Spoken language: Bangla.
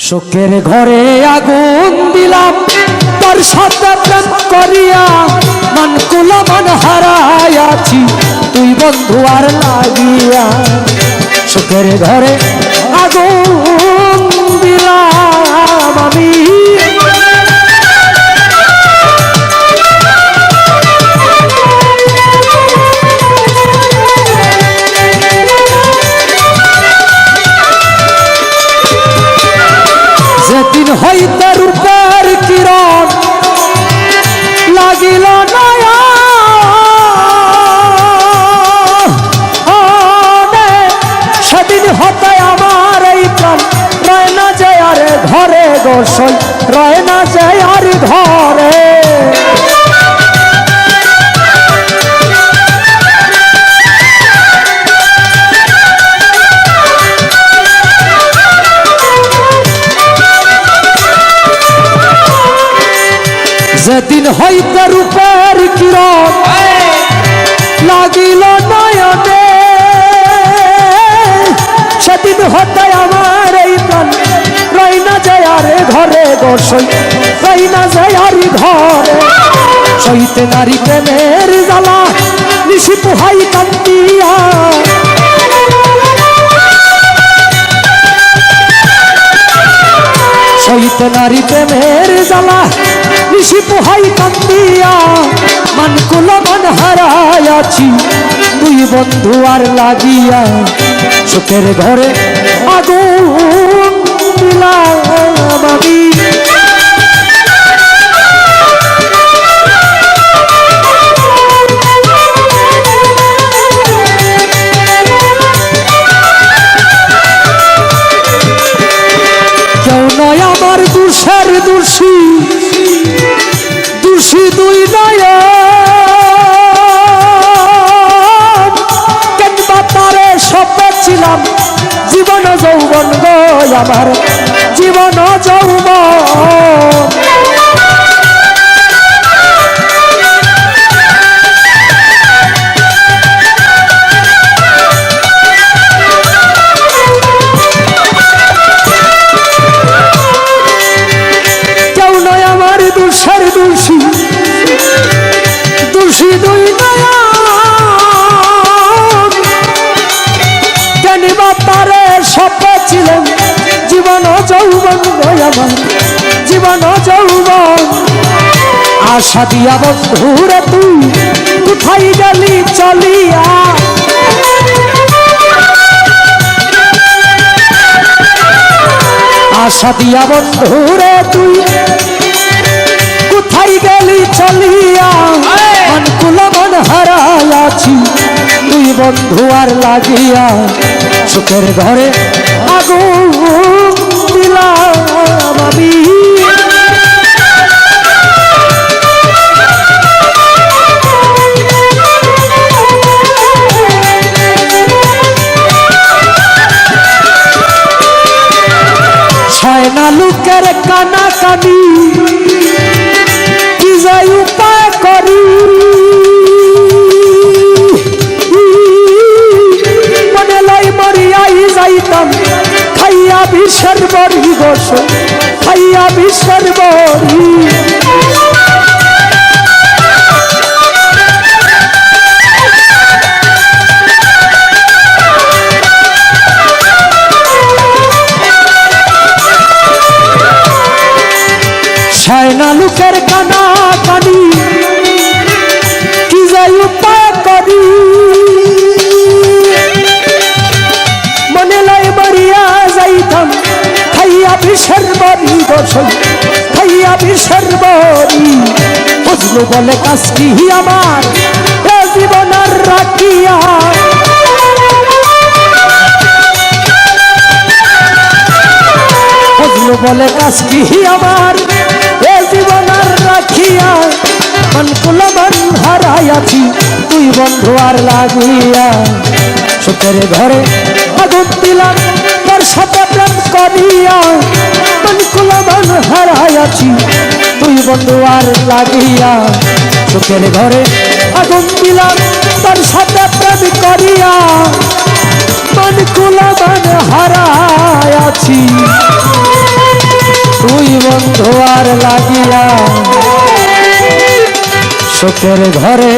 শোকের ঘরে আগুন দিলাম তোর সাথে প্রেম করিয়া, মন কুলা মন হারাইয়াছি তুই বন্ধু আর লাগিয়া। শোকের ঘরে আগুন দিলাম আমি, যেদিন হইতে রূপের কিরণ লাগিল নয়নে, সেদিন হতে আমার এই প্রাণ রয় না যে আর ঘরে গোসল, রয় না যে আর ঘরে। যেদিন হইতে রূপের কিরণ লাগিল নয়নে, সেদিন হতে আমার এই প্রাণ রয় না যায় আর ঘরে গোসল, রয় না যায় আর ঘরে। সইতে নারী প্রেমের জ্বালা নিশি পোহাই কান্দিয়া, সইতে নারী প্রেমের জ্বালা নিশি পোহাই কান্দিয়া, মন কুলা মন হারাইয়াছি তুই বন্ধু আর লাগিয়া। শোকের ঘরে আগুন দিলাম আমি, কেউ নয় আমার দুষের দোষী, দোষী দুই নয় কেনবা তারে সপেছিলাম জীবন যৌবন গো আমার জীবন যৌবন। কেউ নয় আমার দুষের দোষী, দোষী দুই নয় কেনবা তারে সপেছিলেন জীবন যৌবন গো আমার জীবন যৌবন। আশা দিয়া বন্ধুরে তুই কোথায় গেলি চলিয়া, আশা দিয়া বন্ধুরে তুই কোথায় গেলি চলিয়া, মন কুলা মন হারাইয়াছি তুই বন্ধু আর লাগিয়া। শোকের ঘরে আগুন দিলাম আমি, ছয় না লোকের কানা কানি কি যাই উপায় করি, মনে লাই মরিয়াই যাইতাম খাইয়া বিষের বড়ি গোস, খাইয়া বিষের বড়ি। ছয়না লোকের কানা কানি কি যাই উপায় করি, মনে লাই মরিয়া যাইতাম খাইয়া বিষের বড়ি গোসল, খাইয়া বিষের বড়ি। বুঝলো বলে কাজ কি আমার এ জীবন আর রাখিয়া, বুঝলো বলে কাজ কি আমার এ জীবন আর রাখিয়া, মন কুলা মন হারাইয়াছি তুই বন্ধু আর লাগিয়া। শোকের ঘরে আগুন দিলাম তোর সাথে প্রেম করিয়া, মন কুলা মন হারাইয়াছি তুই বন্ধু আর লাগিয়া। শোকের ঘরে আগুন দিলাম তোর সাথে প্রেম করিয়া, মন কুলা মন হারাইয়াছি আর লাগিয়া সুখের ঘরে